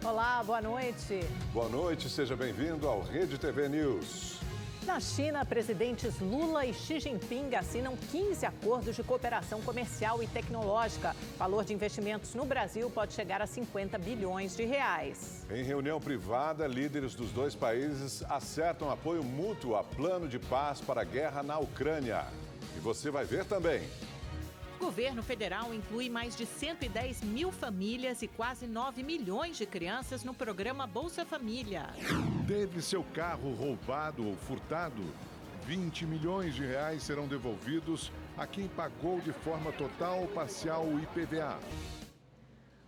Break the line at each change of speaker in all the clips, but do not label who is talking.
Olá, boa noite.
Boa noite, seja bem-vindo ao Rede TV News.
Na China, presidentes Lula e Xi Jinping assinam 15 acordos de cooperação comercial e tecnológica. O valor de investimentos no Brasil pode chegar a 50 bilhões de reais.
Em reunião privada, líderes dos dois países acertam apoio mútuo a plano de paz para a guerra na Ucrânia. E você vai ver também.
O governo federal inclui mais de 110 mil famílias e quase 9 milhões de crianças no programa Bolsa Família.
Teve seu carro roubado ou furtado? 20 milhões de reais serão devolvidos a quem pagou de forma total ou parcial o IPVA.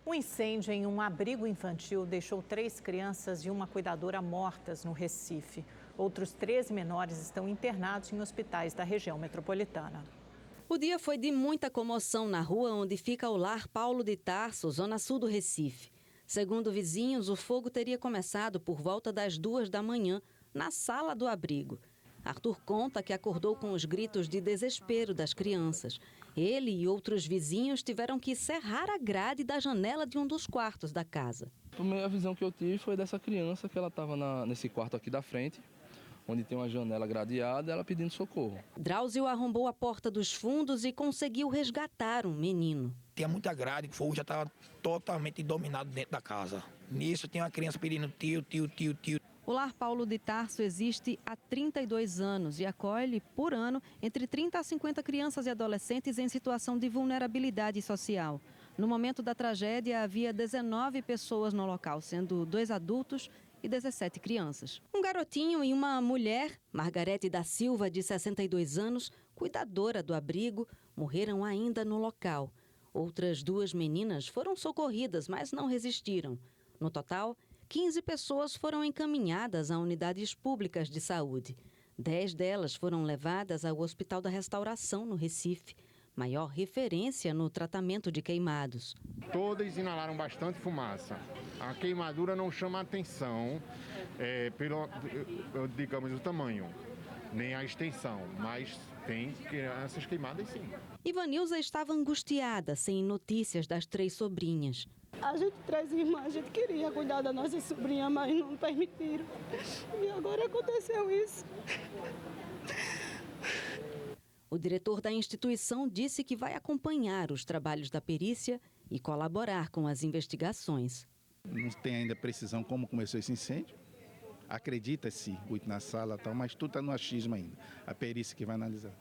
Um incêndio em um abrigo infantil deixou 3 crianças e uma cuidadora mortas no Recife. Outros 13 menores estão internados em hospitais da região metropolitana.
O dia foi de muita comoção na rua onde fica o lar Paulo de Tarso, zona sul do Recife. Segundo vizinhos, o fogo teria começado por volta das 2 da manhã, na sala do abrigo. Arthur conta que acordou com os gritos de desespero das crianças. Ele e outros vizinhos tiveram que serrar a grade da janela de um dos quartos da casa.
A primeira visão que eu tive foi dessa criança que ela estava nesse quarto aqui da frente, onde tem uma janela gradeada, ela pedindo socorro.
Drauzio arrombou a porta dos fundos e conseguiu resgatar um menino.
Tinha muita grade, o fogo já estava totalmente dominado dentro da casa. Nisso tinha uma criança pedindo tio.
O Lar Paulo de Tarso existe há 32 anos e acolhe, por ano, entre 30 a 50 crianças e adolescentes em situação de vulnerabilidade social. No momento da tragédia, havia 19 pessoas no local, sendo 2 adultos e 17 crianças. Um garotinho e uma mulher, Margarete da Silva, de 62 anos, cuidadora do abrigo, morreram ainda no local. Outras 2 meninas foram socorridas, mas não resistiram. No total, 15 pessoas foram encaminhadas a unidades públicas de saúde. 10 delas foram levadas ao Hospital da Restauração, no Recife, maior referência no tratamento de queimados.
Todas inalaram bastante fumaça. A queimadura não chama atenção pelo, digamos, o tamanho, nem a extensão, mas tem crianças queimadas sim.
Ivanilza estava angustiada, sem notícias das 3 sobrinhas.
A gente 3 irmãs, a gente queria cuidar da nossa sobrinha, mas não permitiram. E agora aconteceu isso.
O diretor da instituição disse que vai acompanhar os trabalhos da perícia e colaborar com as investigações.
Não tem ainda precisão como começou esse incêndio. Acredita-se muito na sala, mas tudo está no achismo ainda. A perícia que vai analisar.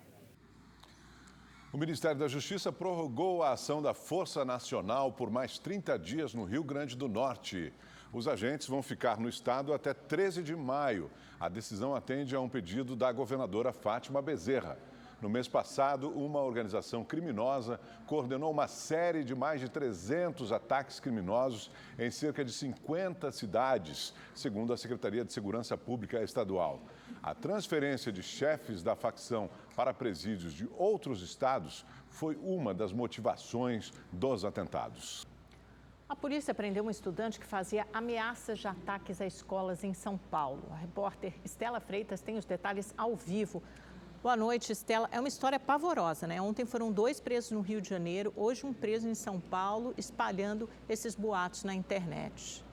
O Ministério da Justiça prorrogou a ação da Força Nacional por mais 30 dias no Rio Grande do Norte. Os agentes vão ficar no estado até 13 de maio. A decisão atende a um pedido da governadora Fátima Bezerra. No mês passado, uma organização criminosa coordenou uma série de mais de 300 ataques criminosos em cerca de 50 cidades, segundo a Secretaria de Segurança Pública Estadual. A transferência de chefes da facção para presídios de outros estados foi uma das motivações dos atentados.
A polícia prendeu um estudante que fazia ameaças de ataques a escolas em São Paulo. A repórter Estela Freitas tem os detalhes ao vivo. Boa noite, Estela. É uma história pavorosa, né? Ontem foram 2 presos no Rio de Janeiro, hoje um preso em São Paulo, espalhando esses boatos na internet.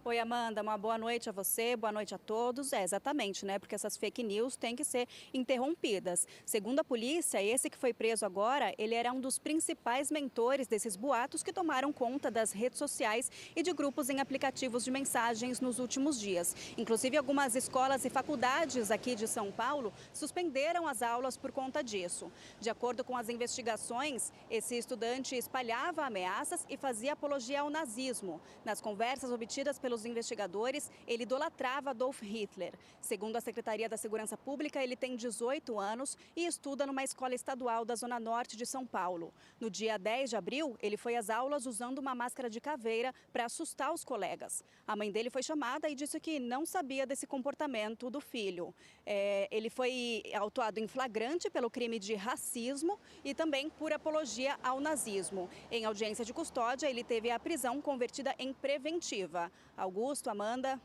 Oi, Amanda, uma boa noite a você, boa noite a todos. Exatamente, né? Porque essas fake news têm que ser interrompidas. Segundo a polícia, esse que foi preso agora, ele era um dos principais mentores desses boatos que tomaram conta das redes sociais e de grupos em aplicativos de mensagens nos últimos dias. Inclusive, algumas escolas e faculdades aqui de São Paulo suspenderam as aulas por conta disso. De acordo com as investigações, esse estudante espalhava ameaças e fazia apologia ao nazismo. Nas conversas obtidas pelos investigadores, ele idolatrava Adolf Hitler. Segundo a Secretaria da Segurança Pública, ele tem 18 anos e estuda numa escola estadual da Zona Norte de São Paulo. No dia 10 de abril, ele foi às aulas usando uma máscara de caveira para assustar os colegas. A mãe dele foi chamada e disse que não sabia desse comportamento do filho. Ele foi autuado em flagrante pelo crime de racismo e também por apologia ao nazismo. Em audiência de custódia, ele teve a prisão convertida em preventiva. Augusto, Amanda.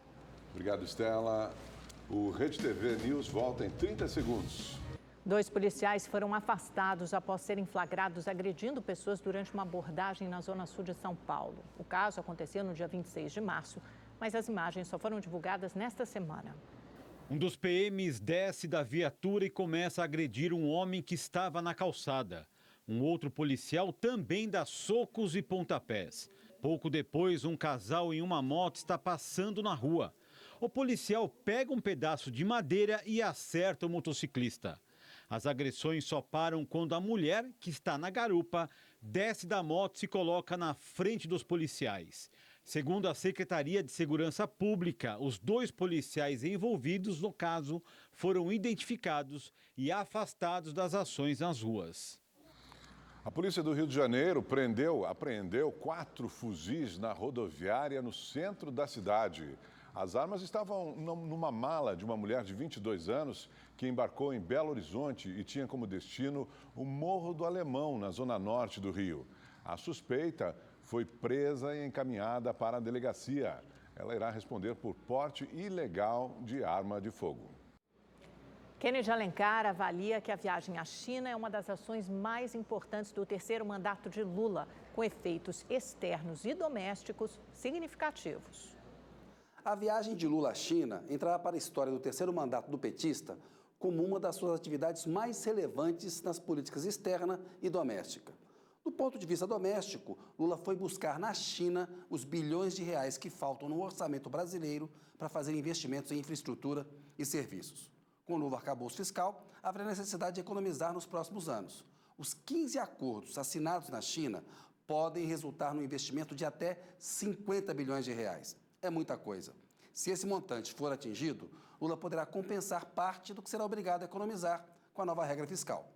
Obrigado, Estela. O Rede TV News volta em 30 segundos.
2 policiais foram afastados após serem flagrados agredindo pessoas durante uma abordagem na zona sul de São Paulo. O caso aconteceu no dia 26 de março, mas as imagens só foram divulgadas nesta semana.
Um dos PMs desce da viatura e começa a agredir um homem que estava na calçada. Um outro policial também dá socos e pontapés. Pouco depois, um casal em uma moto está passando na rua. O policial pega um pedaço de madeira e acerta o motociclista. As agressões só param quando a mulher, que está na garupa, desce da moto e se coloca na frente dos policiais. Segundo a Secretaria de Segurança Pública, os 2 policiais envolvidos no caso foram identificados e afastados das ações nas ruas.
A polícia do Rio de Janeiro apreendeu 4 fuzis na rodoviária no centro da cidade. As armas estavam numa mala de uma mulher de 22 anos que embarcou em Belo Horizonte e tinha como destino o Morro do Alemão, na zona norte do Rio. A suspeita foi presa e encaminhada para a delegacia. Ela irá responder por porte ilegal de arma de fogo.
Kennedy Alencar avalia que a viagem à China é uma das ações mais importantes do 3º mandato de Lula, com efeitos externos e domésticos significativos.
A viagem de Lula à China entrará para a história do 3º mandato do petista como uma das suas atividades mais relevantes nas políticas externa e doméstica. Do ponto de vista doméstico, Lula foi buscar na China os bilhões de reais que faltam no orçamento brasileiro para fazer investimentos em infraestrutura e serviços. Com o novo arcabouço fiscal, haverá necessidade de economizar nos próximos anos. Os 15 acordos assinados na China podem resultar no investimento de até 50 bilhões de reais. É muita coisa. Se esse montante for atingido, Lula poderá compensar parte do que será obrigado a economizar com a nova regra fiscal.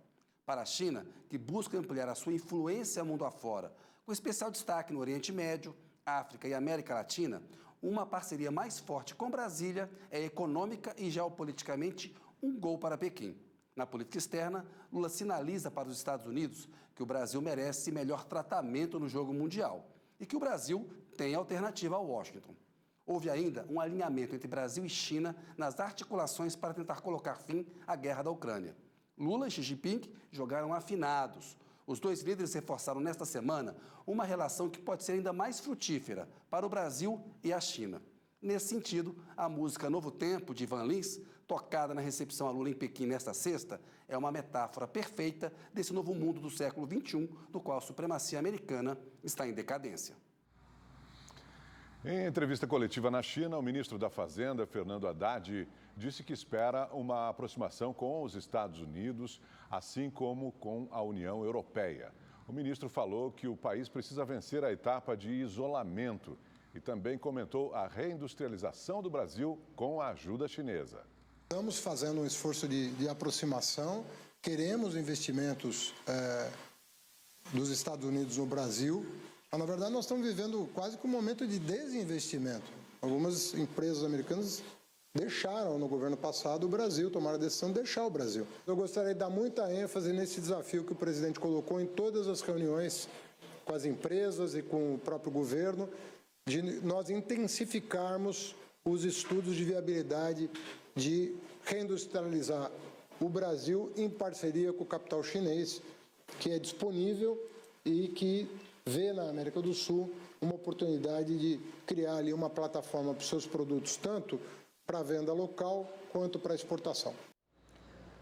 Para a China, que busca ampliar a sua influência mundo afora, com especial destaque no Oriente Médio, África e América Latina, uma parceria mais forte com Brasília é econômica e geopoliticamente um gol para Pequim. Na política externa, Lula sinaliza para os Estados Unidos que o Brasil merece melhor tratamento no jogo mundial e que o Brasil tem alternativa a Washington. Houve ainda um alinhamento entre Brasil e China nas articulações para tentar colocar fim à guerra da Ucrânia. Lula e Xi Jinping jogaram afinados. Os 2 líderes reforçaram nesta semana uma relação que pode ser ainda mais frutífera para o Brasil e a China. Nesse sentido, a música Novo Tempo, de Ivan Lins, tocada na recepção a Lula em Pequim nesta sexta, é uma metáfora perfeita desse novo mundo do século XXI, do qual a supremacia americana está em decadência.
Em entrevista coletiva na China, o ministro da Fazenda, Fernando Haddad, disse que espera uma aproximação com os Estados Unidos, assim como com a União Europeia. O ministro falou que o país precisa vencer a etapa de isolamento e também comentou a reindustrialização do Brasil com a ajuda chinesa.
Estamos fazendo um esforço de aproximação, queremos investimentos dos Estados Unidos no Brasil. Mas, na verdade, nós estamos vivendo quase que um momento de desinvestimento. Algumas empresas americanas deixaram no governo passado o Brasil, tomaram a decisão de deixar o Brasil. Eu gostaria de dar muita ênfase nesse desafio que o presidente colocou em todas as reuniões com as empresas e com o próprio governo, de nós intensificarmos os estudos de viabilidade de reindustrializar o Brasil em parceria com o capital chinês, que é disponível e que vê na América do Sul uma oportunidade de criar ali uma plataforma para os seus produtos, tanto para a venda local quanto para a exportação.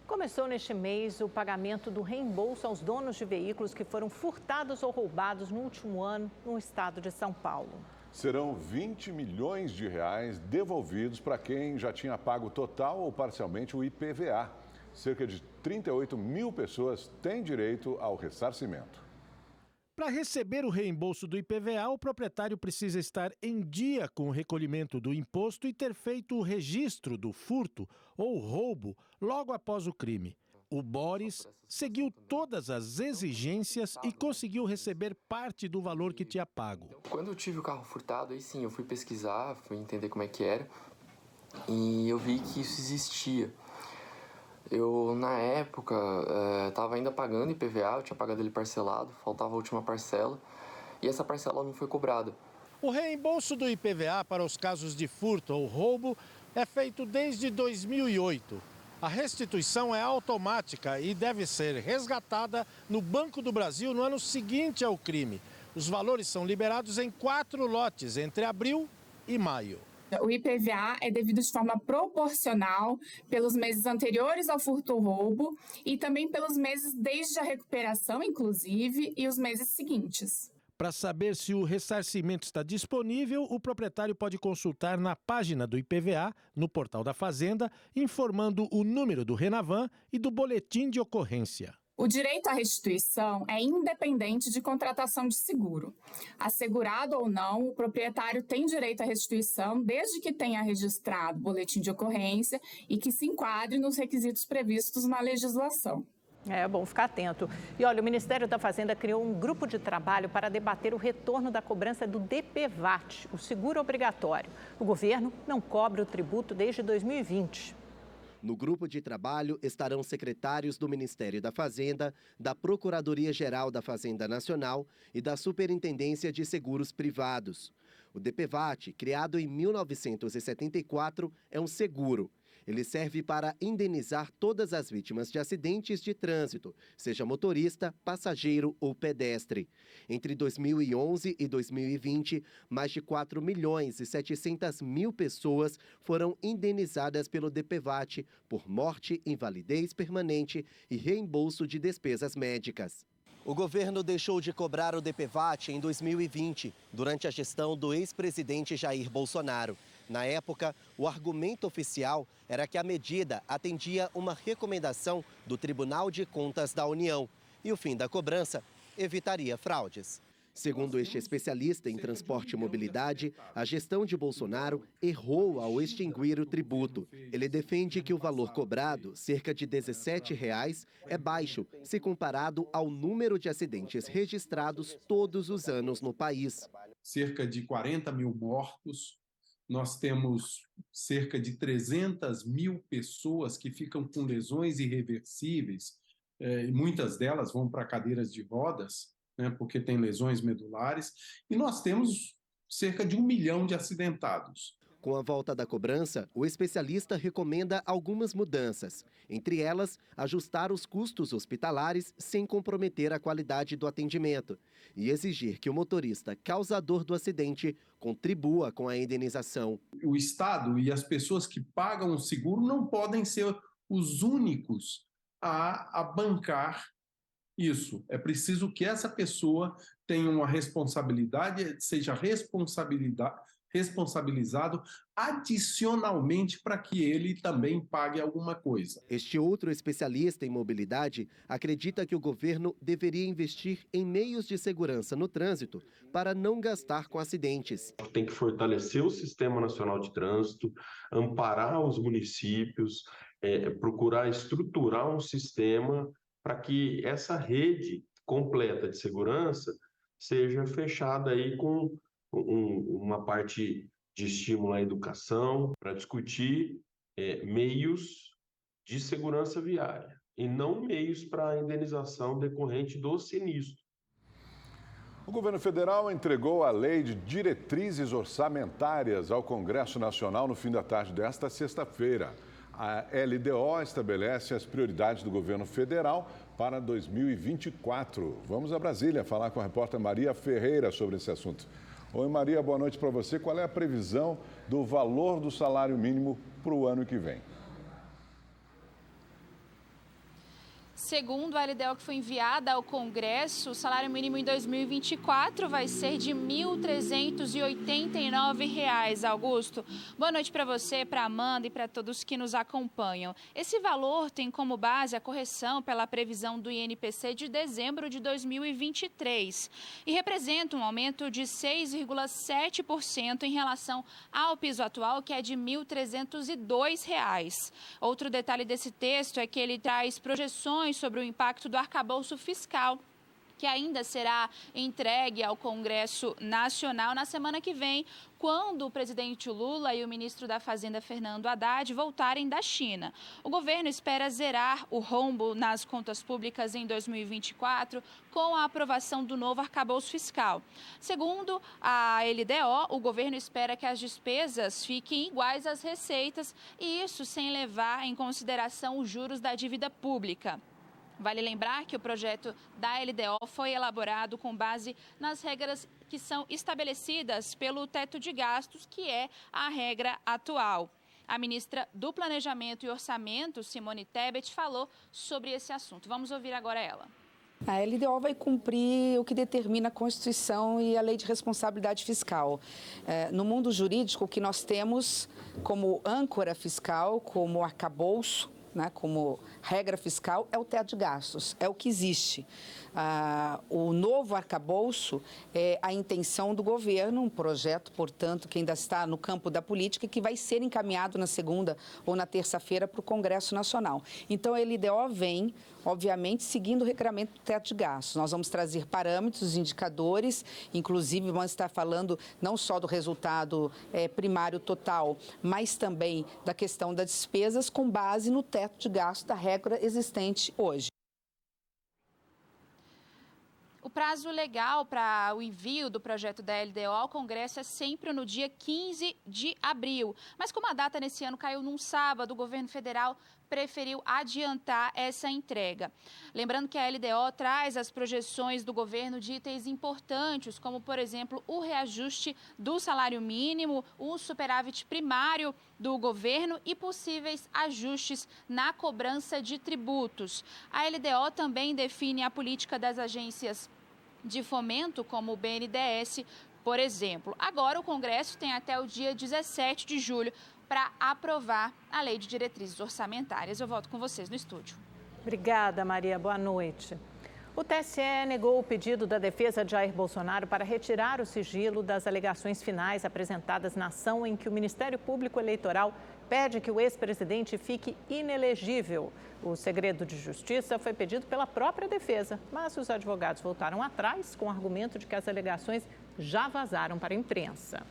Começou neste mês o pagamento do reembolso aos donos de veículos que foram furtados ou roubados no último ano no estado de São Paulo.
Serão 20 milhões de reais devolvidos para quem já tinha pago total ou parcialmente o IPVA. Cerca de 38 mil pessoas têm direito ao ressarcimento.
Para receber o reembolso do IPVA, o proprietário precisa estar em dia com o recolhimento do imposto e ter feito o registro do furto ou roubo logo após o crime. O Boris seguiu todas as exigências e conseguiu receber parte do valor que tinha pago.
Quando eu tive o carro furtado, aí sim, eu fui pesquisar, fui entender como é que era e eu vi que isso existia. Eu, na época, estava ainda pagando IPVA, eu tinha pagado ele parcelado, faltava a última parcela e essa parcela não foi cobrada.
O reembolso do IPVA para os casos de furto ou roubo é feito desde 2008. A restituição é automática e deve ser resgatada no Banco do Brasil no ano seguinte ao crime. Os valores são liberados em 4 lotes, entre abril e maio.
O IPVA é devido de forma proporcional pelos meses anteriores ao furto ou roubo e também pelos meses desde a recuperação, inclusive, e os meses seguintes.
Para saber se o ressarcimento está disponível, o proprietário pode consultar na página do IPVA, no portal da Fazenda, informando o número do Renavan e do boletim de ocorrência.
O direito à restituição é independente de contratação de seguro. Assegurado ou não, o proprietário tem direito à restituição desde que tenha registrado boletim de ocorrência e que se enquadre nos requisitos previstos na legislação.
É bom ficar atento. E olha, o Ministério da Fazenda criou um grupo de trabalho para debater o retorno da cobrança do DPVAT, o seguro obrigatório. O governo não cobra o tributo desde 2020.
No grupo de trabalho estarão secretários do Ministério da Fazenda, da Procuradoria-Geral da Fazenda Nacional e da Superintendência de Seguros Privados. O DPVAT, criado em 1974, é um seguro. Ele serve para indenizar todas as vítimas de acidentes de trânsito, seja motorista, passageiro ou pedestre. Entre 2011 e 2020, mais de 4.700.000 pessoas foram indenizadas pelo DPVAT por morte, invalidez permanente e reembolso de despesas médicas. O governo deixou de cobrar o DPVAT em 2020, durante a gestão do ex-presidente Jair Bolsonaro. Na época, o argumento oficial era que a medida atendia uma recomendação do Tribunal de Contas da União e o fim da cobrança evitaria fraudes. Segundo este especialista em transporte e mobilidade, a gestão de Bolsonaro errou ao extinguir o tributo. Ele defende que o valor cobrado, cerca de R$ 17,00, é baixo se comparado ao número de acidentes registrados todos os anos no país.
Cerca de 40 mil mortos. Nós temos cerca de 300 mil pessoas que ficam com lesões irreversíveis, e muitas delas vão para cadeiras de rodas, né, porque tem lesões medulares, e nós temos cerca de 1 milhão de acidentados.
Com a volta da cobrança, o especialista recomenda algumas mudanças. Entre elas, ajustar os custos hospitalares sem comprometer a qualidade do atendimento e exigir que o motorista causador do acidente contribua com a indenização.
O Estado e as pessoas que pagam o seguro não podem ser os únicos a bancar isso. É preciso que essa pessoa tenha uma responsabilidade, seja responsabilizado adicionalmente para que ele também pague alguma coisa.
Este outro especialista em mobilidade acredita que o governo deveria investir em meios de segurança no trânsito para não gastar com acidentes.
Tem que fortalecer o Sistema Nacional de Trânsito, amparar os municípios, procurar estruturar um sistema para que essa rede completa de segurança seja fechada aí com uma parte de estímulo à educação, para discutir meios de segurança viária e não meios para indenização decorrente do sinistro.
O governo federal entregou a Lei de Diretrizes Orçamentárias ao Congresso Nacional no fim da tarde desta sexta-feira. A LDO estabelece as prioridades do governo federal para 2024. Vamos a Brasília falar com a repórter Maria Ferreira sobre esse assunto. Oi, Maria, boa noite para você. Qual é a previsão do valor do salário mínimo para o ano que vem?
Segundo a LDO que foi enviada ao Congresso, o salário mínimo em 2024 vai ser de R$ 1.389, Augusto. Boa noite para você, para a Amanda e para todos que nos acompanham. Esse valor tem como base a correção pela previsão do INPC de dezembro de 2023 e representa um aumento de 6,7% em relação ao piso atual, que é de R$ 1.302. Outro detalhe desse texto é que ele traz projeções sobre o impacto do arcabouço fiscal que ainda será entregue ao Congresso Nacional na semana que vem, quando o presidente Lula e o ministro da Fazenda, Fernando Haddad, voltarem da China. O governo espera zerar o rombo nas contas públicas em 2024 com a aprovação do novo arcabouço fiscal. Segundo a LDO, o governo espera que as despesas fiquem iguais às receitas, e isso sem levar em consideração os juros da dívida pública. Vale lembrar que o projeto da LDO foi elaborado com base nas regras que são estabelecidas pelo teto de gastos, que é a regra atual. A ministra do Planejamento e Orçamento, Simone Tebet, falou sobre esse assunto. Vamos ouvir agora ela.
A LDO vai cumprir o que determina a Constituição e a Lei de Responsabilidade Fiscal. No mundo jurídico, o que nós temos como âncora fiscal, como arcabouço, como regra fiscal, é o teto de gastos, é o que existe. O novo arcabouço é a intenção do governo, um projeto, portanto, que ainda está no campo da política, que vai ser encaminhado na segunda ou na terça-feira para o Congresso Nacional. Então, a LDO vem, obviamente, seguindo o requerimento do teto de gastos. Nós vamos trazer parâmetros, indicadores, inclusive vamos estar falando não só do resultado primário total, mas também da questão das despesas com base no teto de gastos da regra existente hoje.
O prazo legal para o envio do projeto da LDO ao Congresso é sempre no dia 15 de abril. Mas como a data nesse ano caiu num sábado, o governo federal preferiu adiantar essa entrega. Lembrando que a LDO traz as projeções do governo de itens importantes, como, por exemplo, o reajuste do salário mínimo, o superávit primário do governo e possíveis ajustes na cobrança de tributos. A LDO também define a política das agências de fomento, como o BNDES, por exemplo. Agora, o Congresso tem até o dia 17 de julho para aprovar a Lei de Diretrizes Orçamentárias. Eu volto com vocês no estúdio.
Obrigada, Maria. Boa noite. O TSE negou o pedido da defesa de Jair Bolsonaro para retirar o sigilo das alegações finais apresentadas na ação em que o Ministério Público Eleitoral pede que o ex-presidente fique inelegível. O segredo de justiça foi pedido pela própria defesa, mas os advogados voltaram atrás com o argumento de que as alegações já vazaram para a imprensa.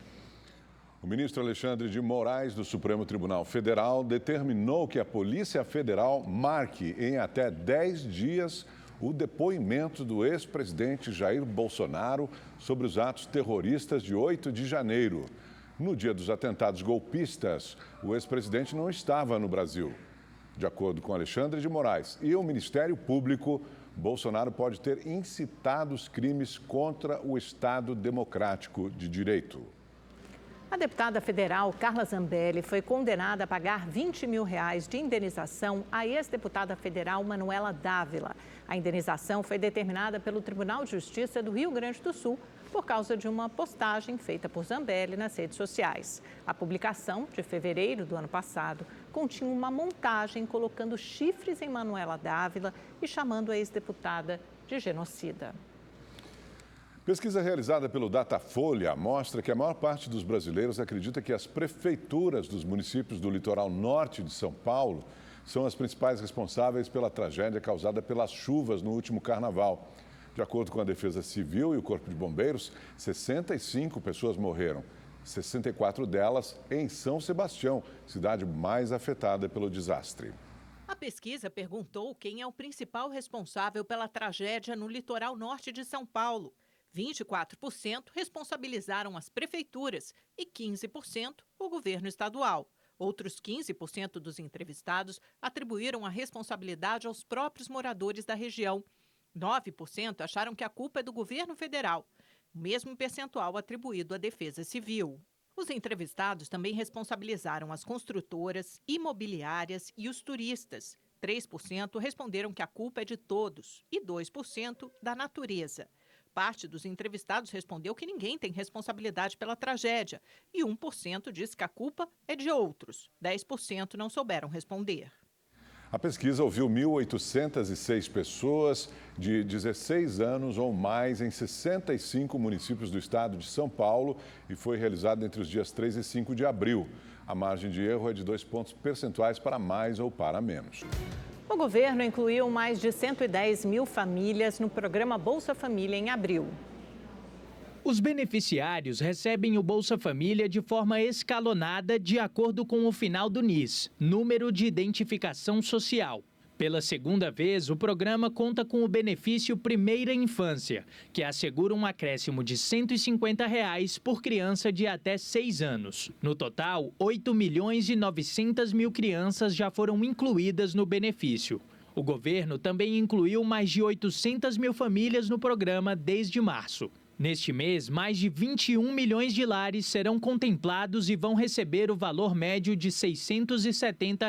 O ministro Alexandre de Moraes, do Supremo Tribunal Federal, determinou que a Polícia Federal marque em até 10 dias o depoimento do ex-presidente Jair Bolsonaro sobre os atos terroristas de 8 de janeiro. No dia dos atentados golpistas, o ex-presidente não estava no Brasil. De acordo com Alexandre de Moraes e o Ministério Público, Bolsonaro pode ter incitado os crimes contra o Estado Democrático de Direito.
A deputada federal Carla Zambelli foi condenada a pagar R$20 mil de indenização à ex-deputada federal Manuela Dávila. A indenização foi determinada pelo Tribunal de Justiça do Rio Grande do Sul por causa de uma postagem feita por Zambelli nas redes sociais. A publicação, de fevereiro do ano passado, continha uma montagem colocando chifres em Manuela Dávila e chamando a ex-deputada de genocida.
Pesquisa realizada pelo Datafolha mostra que a maior parte dos brasileiros acredita que as prefeituras dos municípios do litoral norte de São Paulo são as principais responsáveis pela tragédia causada pelas chuvas no último carnaval. De acordo com a Defesa Civil e o Corpo de Bombeiros, 65 pessoas morreram, 64 delas em São Sebastião, cidade mais afetada pelo desastre.
A pesquisa perguntou quem é o principal responsável pela tragédia no litoral norte de São Paulo. 24% responsabilizaram as prefeituras e 15% o governo estadual. Outros 15% dos entrevistados atribuíram a responsabilidade aos próprios moradores da região. 9% acharam que a culpa é do governo federal, o mesmo percentual atribuído à Defesa Civil. Os entrevistados também responsabilizaram as construtoras, imobiliárias e os turistas. 3% responderam que a culpa é de todos e 2% da natureza. Parte dos entrevistados respondeu que ninguém tem responsabilidade pela tragédia e 1% disse que a culpa é de outros. 10% não souberam responder.
A pesquisa ouviu 1.806 pessoas de 16 anos ou mais em 65 municípios do estado de São Paulo e foi realizada entre os dias 3 e 5 de abril. A margem de erro é de 2 pontos percentuais para mais ou para menos.
O governo incluiu mais de 110 mil famílias no programa Bolsa Família em abril.
Os beneficiários recebem o Bolsa Família de forma escalonada de acordo com o final do NIS, Número de Identificação Social. Pela segunda vez, o programa conta com o benefício Primeira Infância, que assegura um acréscimo de R$ 150 por criança de até 6 anos. No total, 8.900.000 crianças já foram incluídas no benefício. O governo também incluiu mais de 800 mil famílias no programa desde março. Neste mês, mais de 21 milhões de lares serão contemplados e vão receber o valor médio de R$ 670.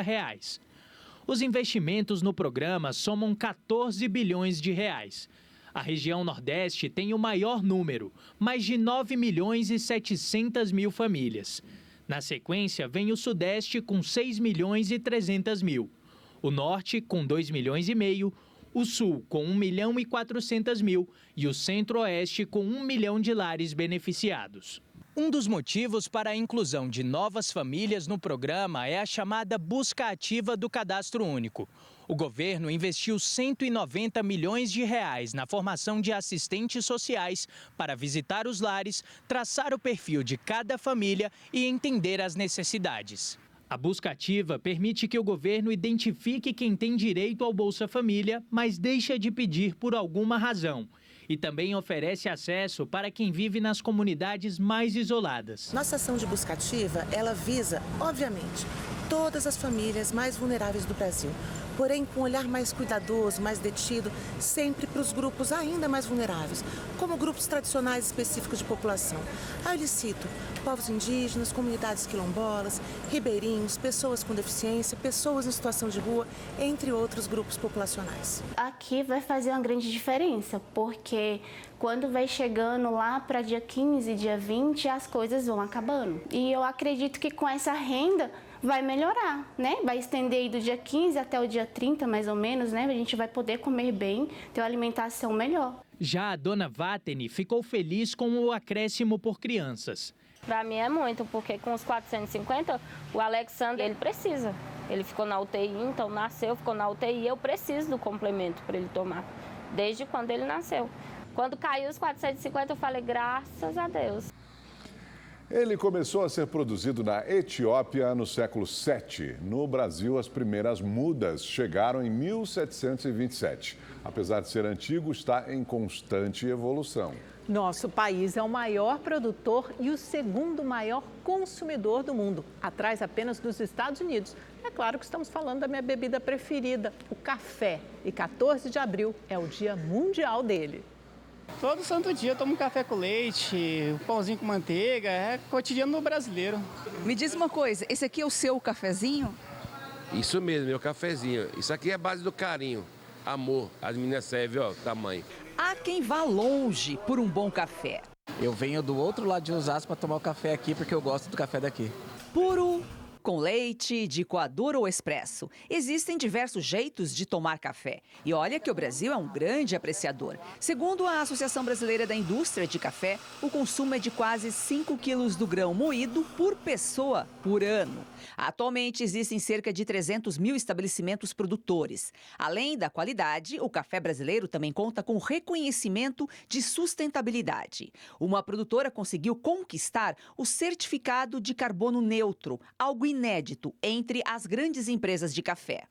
Os investimentos no programa somam 14 bilhões de reais. A região Nordeste tem o maior número, mais de 9 milhões e 700 mil famílias. Na sequência, vem o Sudeste com 6 milhões e 300 mil. O Norte com 2 milhões e meio, o Sul com 1 milhão e 400 mil e o Centro-Oeste com 1 milhão de lares beneficiados. Um dos motivos para a inclusão de novas famílias no programa é a chamada busca ativa do Cadastro Único. O governo investiu 190 milhões de reais na formação de assistentes sociais para visitar os lares, traçar o perfil de cada família e entender as necessidades. A busca ativa permite que o governo identifique quem tem direito ao Bolsa Família, mas deixa de pedir por alguma razão. E também oferece acesso para quem vive nas comunidades mais isoladas.
Nossa ação de busca ativa, ela visa, obviamente, todas as famílias mais vulneráveis do Brasil, porém com um olhar mais cuidadoso, mais detido, sempre para os grupos ainda mais vulneráveis, como grupos tradicionais específicos de população. Aí eu lhe cito povos indígenas, comunidades quilombolas, ribeirinhos, pessoas com deficiência, pessoas em situação de rua, entre outros grupos populacionais.
Aqui vai fazer uma grande diferença, porque quando vai chegando lá para dia 15, dia 20, as coisas vão acabando. E eu acredito que com essa renda vai melhorar, né? Vai estender aí do dia 15 até o dia 30, mais ou menos, né? A gente vai poder comer bem, ter uma alimentação melhor.
Já a dona Vateni ficou feliz com o acréscimo por crianças.
Para mim é muito, porque com os 450, o Alexander, ele precisa. Ele ficou na UTI, então nasceu, ficou na UTI, eu preciso do complemento para ele tomar, desde quando ele nasceu. Quando caiu os 450, eu falei, graças a Deus.
Ele começou a ser produzido na Etiópia no século VII. No Brasil, as primeiras mudas chegaram em 1727. Apesar de ser antigo, está em constante evolução.
Nosso país é o maior produtor e o segundo maior consumidor do mundo, atrás apenas dos Estados Unidos. É claro que estamos falando da minha bebida preferida, o café. E 14 de abril é o Dia Mundial dele.
Todo santo dia eu tomo café com leite, pãozinho com manteiga, é cotidiano do brasileiro.
Me diz uma coisa, esse aqui é o seu cafezinho?
Isso mesmo, meu cafezinho. Isso aqui é a base do carinho, amor. As meninas servem, ó, tamanho.
Há quem vá longe por um bom café.
Eu venho do outro lado de Osasco para tomar o café aqui porque eu gosto do café daqui.
Puro, com leite, de coador ou expresso. Existem diversos jeitos de tomar café. E olha que o Brasil é um grande apreciador. Segundo a Associação Brasileira da Indústria de Café, o consumo é de quase 5 quilos do grão moído por pessoa por ano. Atualmente, existem cerca de 300 mil estabelecimentos produtores. Além da qualidade, o café brasileiro também conta com reconhecimento de sustentabilidade. Uma produtora conseguiu conquistar o certificado de carbono neutro, algo inédito entre as grandes empresas de café.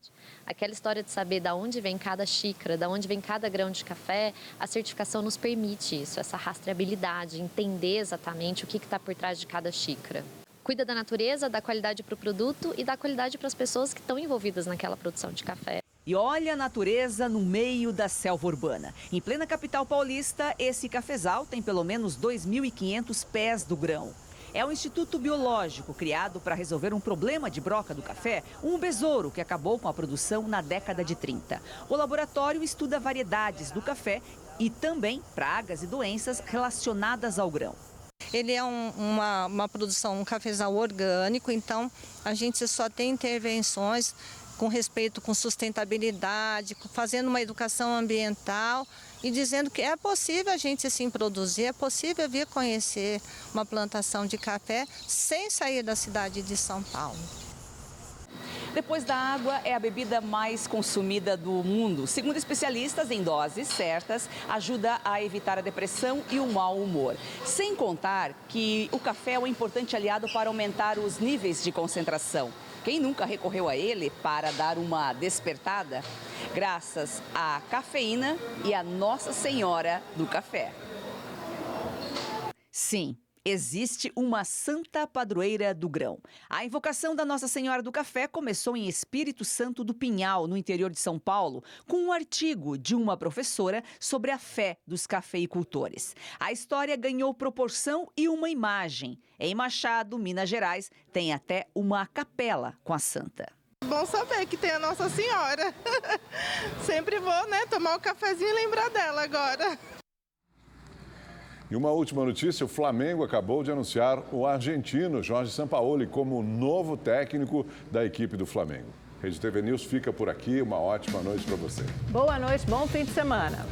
Aquela história de saber de onde vem cada xícara, de onde vem cada grão de café, a certificação nos permite isso, essa rastreabilidade, entender exatamente o que está por trás de cada xícara. Cuida da natureza, da qualidade para o produto e da qualidade para as pessoas que estão envolvidas naquela produção de café.
E olha a natureza no meio da selva urbana. Em plena capital paulista, esse cafezal tem pelo menos 2.500 pés do grão. É um instituto biológico criado para resolver um problema de broca do café, um besouro que acabou com a produção na década de 30. O laboratório estuda variedades do café e também pragas e doenças relacionadas ao grão.
Ele é uma produção, um cafezal orgânico, então a gente só tem intervenções com respeito com sustentabilidade, fazendo uma educação ambiental e dizendo que é possível a gente assim produzir, é possível vir conhecer uma plantação de café sem sair da cidade de São Paulo.
Depois da água, é a bebida mais consumida do mundo. Segundo especialistas, em doses certas, ajuda a evitar a depressão e o mau humor. Sem contar que o café é um importante aliado para aumentar os níveis de concentração. Quem nunca recorreu a ele para dar uma despertada? Graças à cafeína e à Nossa Senhora do Café. Sim, existe uma santa padroeira do grão. A invocação da Nossa Senhora do Café começou em Espírito Santo do Pinhal, no interior de São Paulo, com um artigo de uma professora sobre a fé dos cafeicultores. A história ganhou proporção e uma imagem. Em Machado, Minas Gerais, tem até uma capela com a santa.
Bom saber que tem a Nossa Senhora. Sempre vou, tomar um cafezinho e lembrar dela agora.
E uma última notícia, o Flamengo acabou de anunciar o argentino Jorge Sampaoli como novo técnico da equipe do Flamengo. Rede TV News fica por aqui, uma ótima noite para você.
Boa noite, bom fim de semana.